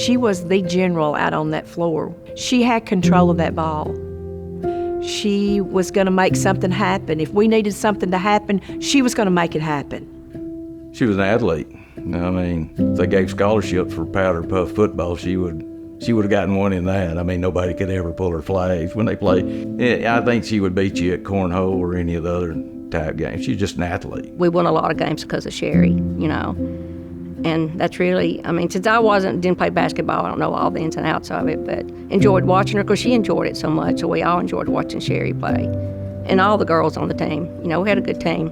She was the general out on that floor. She had control of that ball. She was going to make something happen. If we needed something to happen, she was going to make it happen. She was an athlete. I mean, if they gave scholarships for powder puff football, she would have gotten one in that. I mean, nobody could ever pull her flags when they play. I think she would beat you at cornhole or any of the other type games. She's just an athlete. We won a lot of games because of Sherri, you know. And that's really, I mean, since I didn't play basketball, I don't know all the ins and outs of it, but enjoyed watching her because she enjoyed it so much. So we all enjoyed watching Sherri play. And all the girls on the team. You know, we had a good team.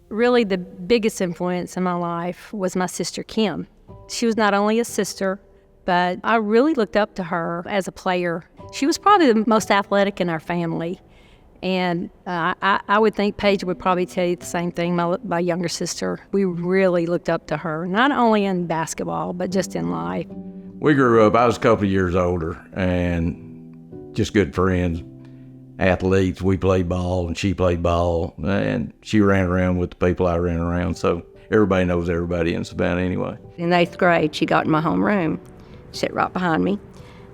Really, the biggest influence in my life was my sister, Kim. She was not only a sister, but I really looked up to her as a player. She was probably the most athletic in our family. And I would think Paige would probably tell you the same thing, my younger sister. We really looked up to her, not only in basketball, but just in life. We grew up, I was a couple of years older, and just good friends, athletes. We played ball, and she played ball, and she ran around with the people I ran around, so everybody knows everybody in Savannah anyway. In 8th grade, she got in my homeroom, sat right behind me.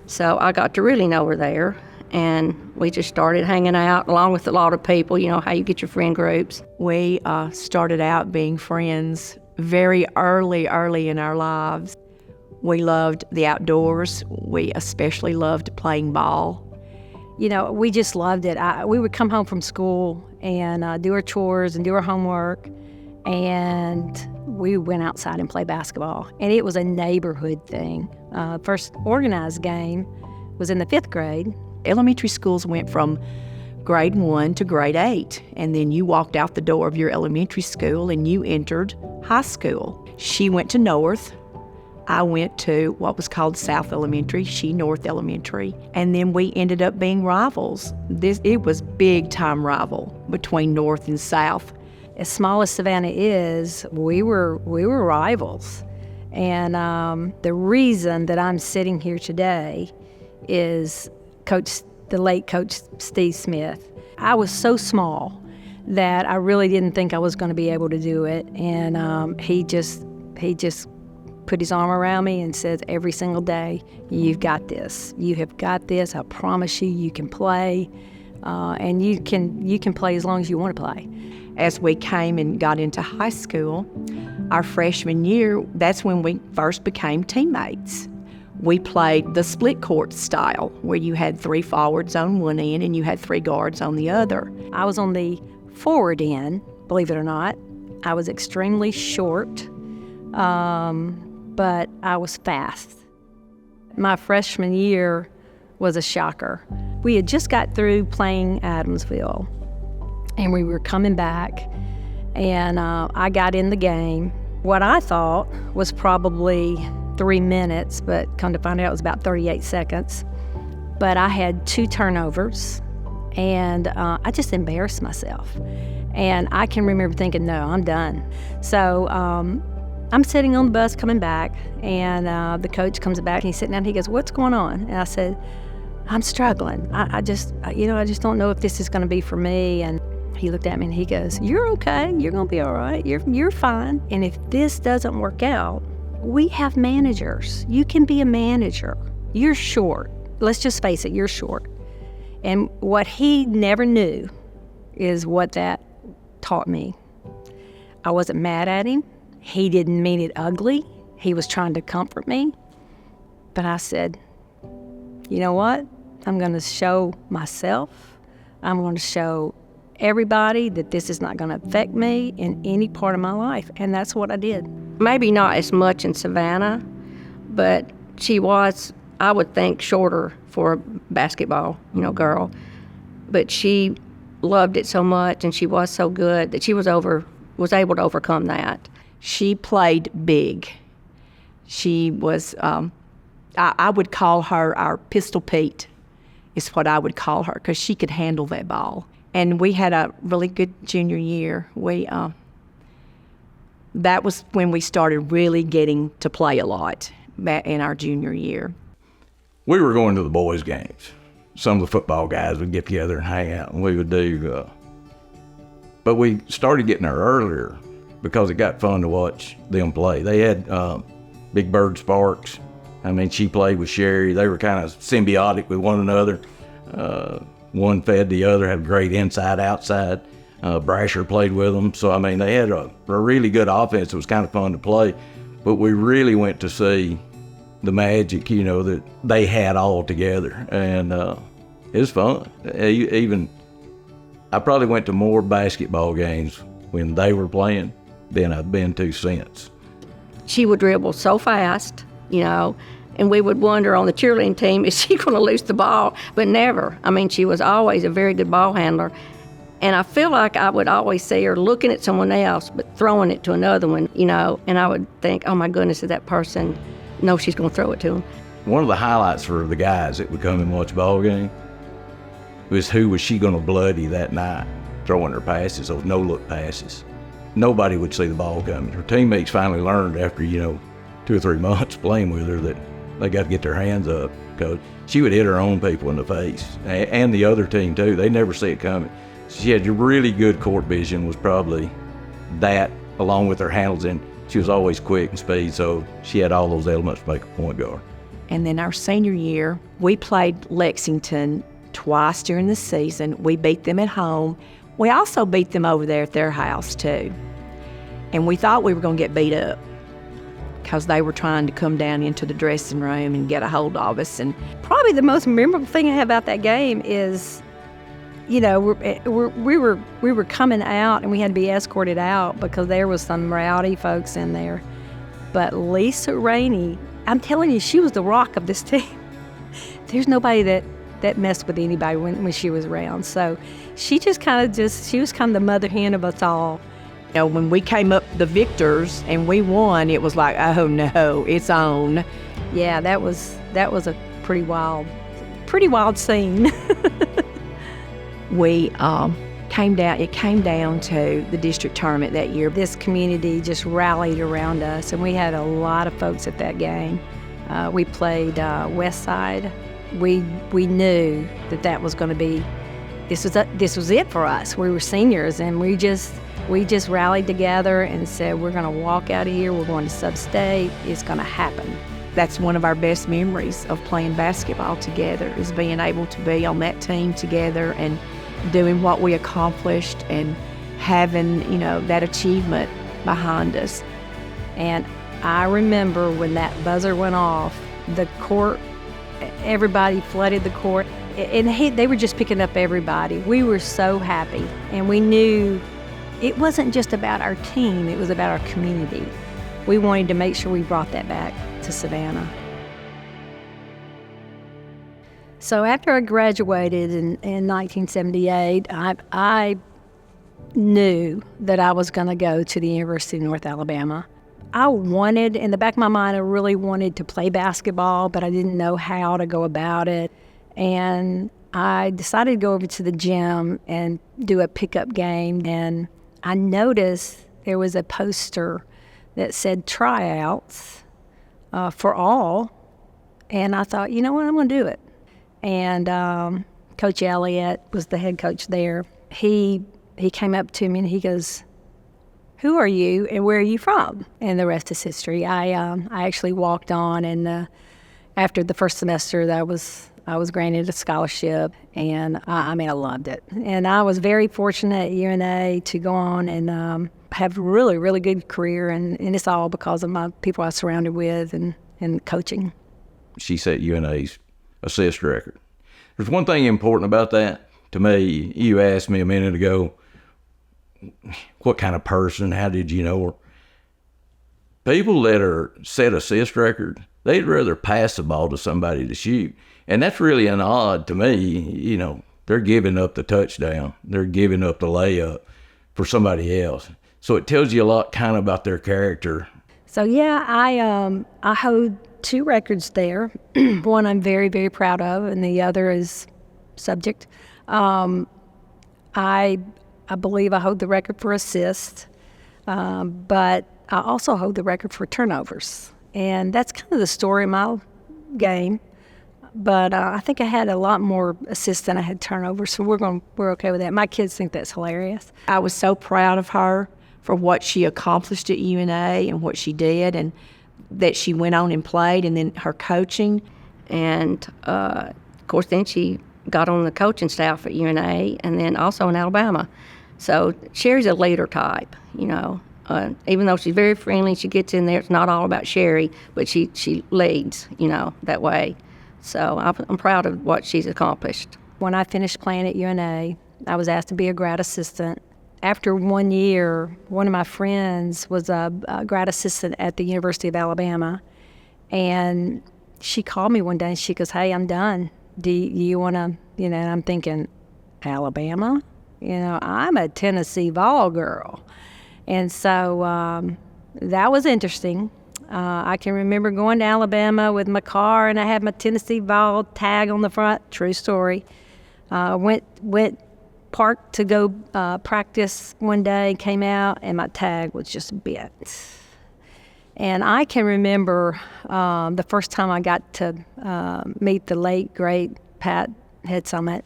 So I got to really know her there, and we just started hanging out along with a lot of people, you know, how you get your friend groups. We started out being friends very early in our lives. We loved the outdoors. We especially loved playing ball. You know, we just loved it. We would come home from school and do our chores and do our homework, and we went outside and played basketball. And it was a neighborhood thing. First organized game was in the 5th grade. Elementary schools went from grade 1 to grade 8, and then you walked out the door of your elementary school and you entered high school. She went to North. I went to what was called South Elementary, she North Elementary, and then we ended up being rivals. It was big-time rival between North and South. As small as Savannah is, we were rivals. And the reason that I'm sitting here today is the late Coach Steve Smith. I was so small that I really didn't think I was going to be able to do it, and he just put his arm around me and says every single day, "You've got this. You have got this. I promise you, you can play, and you can play as long as you want to play." As we came and got into high school, our freshman year, that's when we first became teammates. We played the split court style, where you had 3 forwards on one end and you had 3 guards on the other. I was on the forward end, believe it or not. I was extremely short, but I was fast. My freshman year was a shocker. We had just got through playing Adamsville, and we were coming back, and I got in the game. What I thought was probably 3 minutes, but come to find out it was about 38 seconds. But I had 2 turnovers, and I just embarrassed myself. And I can remember thinking, no, I'm done. So I'm sitting on the bus coming back, and the coach comes back, and he's sitting down, and he goes, "What's going on?" And I said, "I'm struggling. I just don't know if this is going to be for me." And he looked at me and he goes, "You're okay. You're going to be all right. You're fine. And if this doesn't work out, we have managers. You can be a manager. You're short. Let's just face it, you're short." And what he never knew is what that taught me. I wasn't mad at him. He didn't mean it ugly. He was trying to comfort me. But I said, "You know what? I'm going to show myself. I'm going to show everybody that this is not going to affect me in any part of my life." And that's what I did. Maybe not as much in Savannah, but she was, I would think, shorter for a basketball, girl. But she loved it so much, and she was so good that she was able to overcome that. She played big. She was, I would call her our Pistol Pete, is what I would call her, because she could handle that ball. And we had a really good junior year. That was when we started really getting to play a lot in our junior year. We were going to the boys' games. some of the football guys would get together and hang out, and we would do. But we started getting there earlier because it got fun to watch them play. They had Big Bird Sparks. I mean, she played with Sherri. They were kind of symbiotic with one another. One fed the other, had great inside-outside. Brasher played with them. So, I mean, they had a really good offense. It was kind of fun to play. But we really went to see the magic, that they had all together. And it was fun. Even, I probably went to more basketball games when they were playing than I've been to since. She would dribble so fast, and we would wonder on the cheerleading team, is she going to lose the ball? But never. I mean, she was always a very good ball handler. And I feel like I would always see her looking at someone else, but throwing it to another one, and I would think, oh my goodness, is that person, no, she's going to throw it to him. One of the highlights for the guys that would come and watch a ball game was who was she going to bloody that night, throwing her passes, those no-look passes. Nobody would see the ball coming. Her teammates finally learned after, 2 or 3 months playing with her that they got to get their hands up, because she would hit her own people in the face, and the other team too. They never see it coming. She had really good court vision, was probably that, along with her handles, and she was always quick and speed, so she had all those elements to make a point guard. And then our senior year, we played Lexington twice during the season. We beat them at home. We also beat them over there at their house too. And we thought we were going to get beat up because they were trying to come down into the dressing room and get a hold of us. And Probably the most memorable thing I have about that game is, we were coming out and we had to be escorted out because there was some rowdy folks in there. But Lisa Rainey, I'm telling you, she was the rock of this team. There's nobody that messed with anybody when she was around. So she was kind of the mother hen of us all. when we came up the victors and we won, it was like, oh no, it's on. Yeah, that was a pretty wild scene. It came down to the district tournament that year. This community just rallied around us, and we had a lot of folks at that game. We played West Side. We knew that was going to be, this was it for us. We were seniors, and we just rallied together and said, we're going to walk out of here. We're going to sub-state. It's going to happen. That's one of our best memories of playing basketball together, is being able to be on that team together and doing what we accomplished and having, that achievement behind us. And I remember when that buzzer went off, the court, everybody flooded the court, and they were just picking up everybody. We were so happy, and we knew it wasn't just about our team, it was about our community. We wanted to make sure we brought that back to Savannah. So after I graduated in 1978, I knew that I was going to go to the University of North Alabama. I wanted, in the back of my mind, I really wanted to play basketball, but I didn't know how to go about it. And I decided to go over to the gym and do a pickup game. And I noticed there was a poster that said tryouts for all. And I thought, you know what, I'm going to do it. And Coach Elliott was the head coach there. He came up to me and he goes, "Who are you and where are you from?" And the rest is history. I actually walked on, and after the first semester, I was granted a scholarship, and I loved it. And I was very fortunate at UNA to go on and have a really, really good career, and it's all because of my people I was surrounded with and coaching. She set UNA's assist record. There's one thing important about that to me. You asked me a minute ago, what kind of person, how did you know her? People that are set assist record, they'd rather pass the ball to somebody to shoot. And that's really an odd to me. They're giving up the touchdown. They're giving up the layup for somebody else. So it tells you a lot kind of about their character. So yeah, I hold 2 records there. One I'm very, very proud of, and the other is subject. I believe I hold the record for assists, but I also hold the record for turnovers. And that's kind of the story of my game. But I think I had a lot more assists than I had turnover, so we're okay with that. My kids think that's hilarious. I was so proud of her for what she accomplished at UNA and what she did, and that she went on and played, and then her coaching. And, of course, then she got on the coaching staff at UNA and then also in Alabama. So Sherri's a leader type, you know. Even though she's very friendly, she gets in there. It's not all about Sherri, but she leads, you know, that way. So I'm proud of what she's accomplished. When I finished playing at UNA, I was asked to be a grad assistant. After 1 year, one of my friends was a grad assistant at the University of Alabama, and she called me one day and she goes, "Hey, I'm done. Do you want to," you know, and I'm thinking, Alabama? You know, I'm a Tennessee Vol girl. And so that was interesting. I can remember going to Alabama with my car, and I had my Tennessee Vol tag on the front. True story. Went parked to go practice one day, came out, and my tag was just bent. And I can remember the first time I got to meet the late, great Pat Head Summit.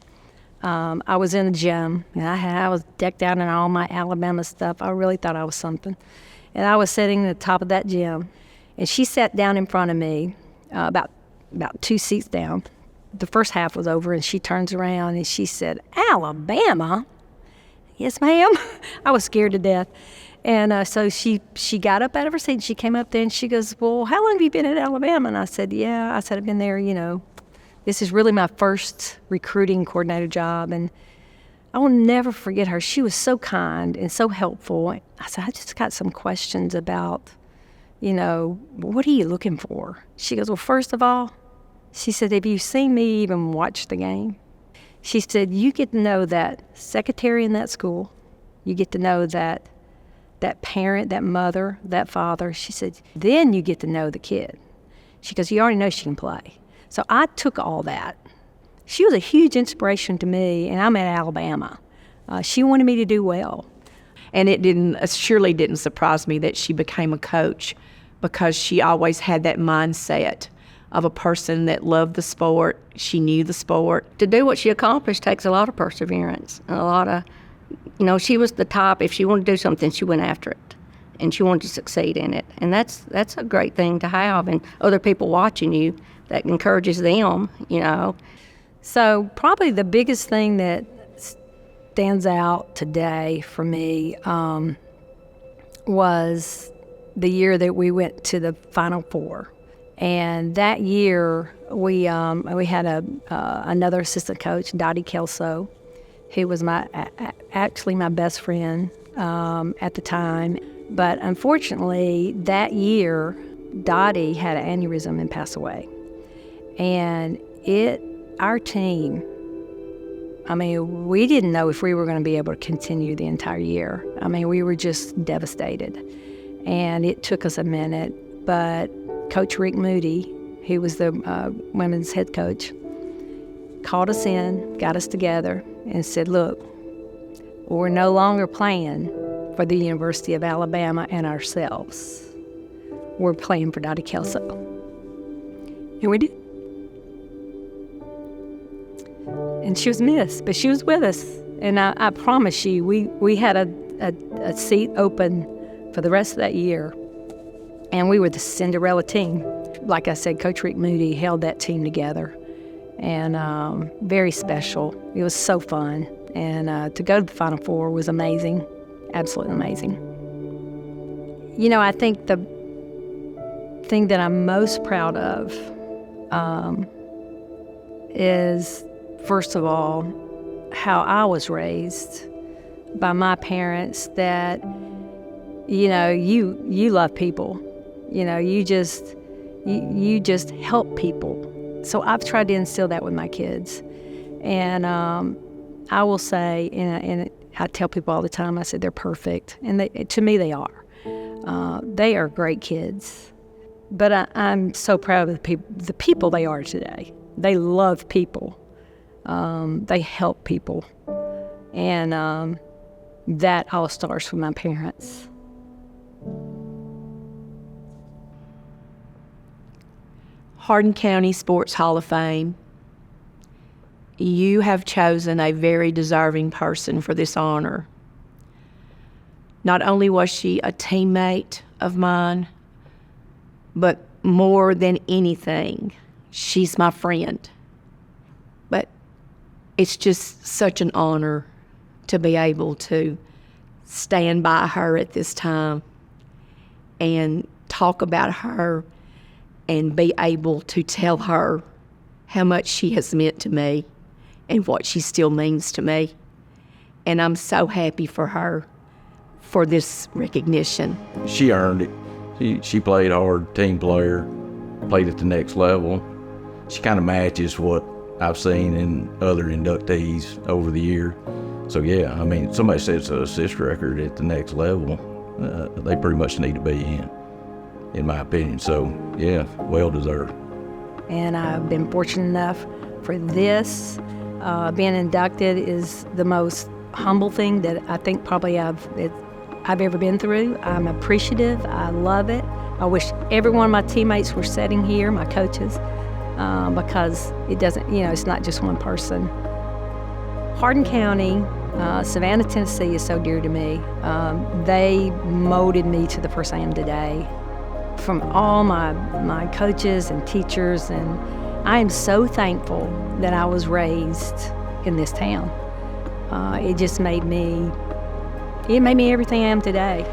I was in the gym, and I was decked out in all my Alabama stuff. I really thought I was something. And I was sitting at the top of that gym, and she sat down in front of me, about 2 seats down. The first half was over, and she turns around, and she said, "Alabama?" "Yes, ma'am." I was scared to death. And so she got up out of her seat, and she came up there, and she goes, "Well, how long have you been at Alabama?" And I said, "Yeah." I said, "I've been there, you know. This is really my first recruiting coordinator job." And I will never forget her. She was so kind and so helpful. I said, "I just got some questions about, you know, what are you looking for?" She goes, "Well, first of all," she said, "have you seen me even watch the game?" She said, "You get to know that secretary in that school. You get to know that parent, that mother, that father." She said, "Then you get to know the kid." She goes, "You already know she can play." So I took all that. She was a huge inspiration to me, and I'm at Alabama. She wanted me to do well. And it surely didn't surprise me that she became a coach, because she always had that mindset of a person that loved the sport. She knew the sport. To do what she accomplished takes a lot of perseverance, and a lot of, you know, she was the type, if she wanted to do something, she went after it, and she wanted to succeed in it. And that's a great thing to have, and other people watching you, that encourages them, you know. So probably the biggest thing that stands out today for me was the year that we went to the Final Four. And that year, we had another assistant coach, Dottie Kelso, who was actually my best friend at the time. But unfortunately, that year, Dottie had an aneurysm and passed away. And our team, I mean, we didn't know if we were going to be able to continue the entire year. I mean, we were just devastated. And it took us a minute, but Coach Rick Moody, who was the women's head coach, called us in, got us together, and said, "Look, we're no longer playing for the University of Alabama and ourselves. We're playing for Dottie Kelso." And we did. And she was missed, but she was with us. And I promise you, we had a seat open for the rest of that year. And we were the Cinderella team. Like I said, Coach Rick Moody held that team together. And very special. It was so fun. And to go to the Final Four was amazing. Absolutely amazing. You know, I think the thing that I'm most proud of is, first of all, how I was raised by my parents, that, you know, you love people. You know, you just help people. So I've tried to instill that with my kids. And I will say, and I tell people all the time, I said they're perfect. And to me, they are. They are great kids. But I'm so proud of the people they are today. They love people. They help people. And that all starts with my parents. Hardin County Sports Hall of Fame, you have chosen a very deserving person for this honor. Not only was she a teammate of mine, but more than anything, she's my friend. But it's just such an honor to be able to stand by her at this time and talk about her and be able to tell her how much she has meant to me and what she still means to me. And I'm so happy for her for this recognition. She earned it. She played hard, team player, played at the next level. She kind of matches what I've seen in other inductees over the year. So yeah, I mean, somebody sets an assist record at the next level, they pretty much need to be in my opinion. So yeah, well deserved. And I've been fortunate enough for this. Being inducted is the most humble thing that I think probably I've ever been through. I'm appreciative. I love it. I wish every one of my teammates were sitting here, my coaches, because it doesn't, it's not just one person. Hardin County, Savannah, Tennessee is so dear to me. They molded me to the person I am today. From all my coaches and teachers, and I am so thankful that I was raised in this town. It just made me everything I am today.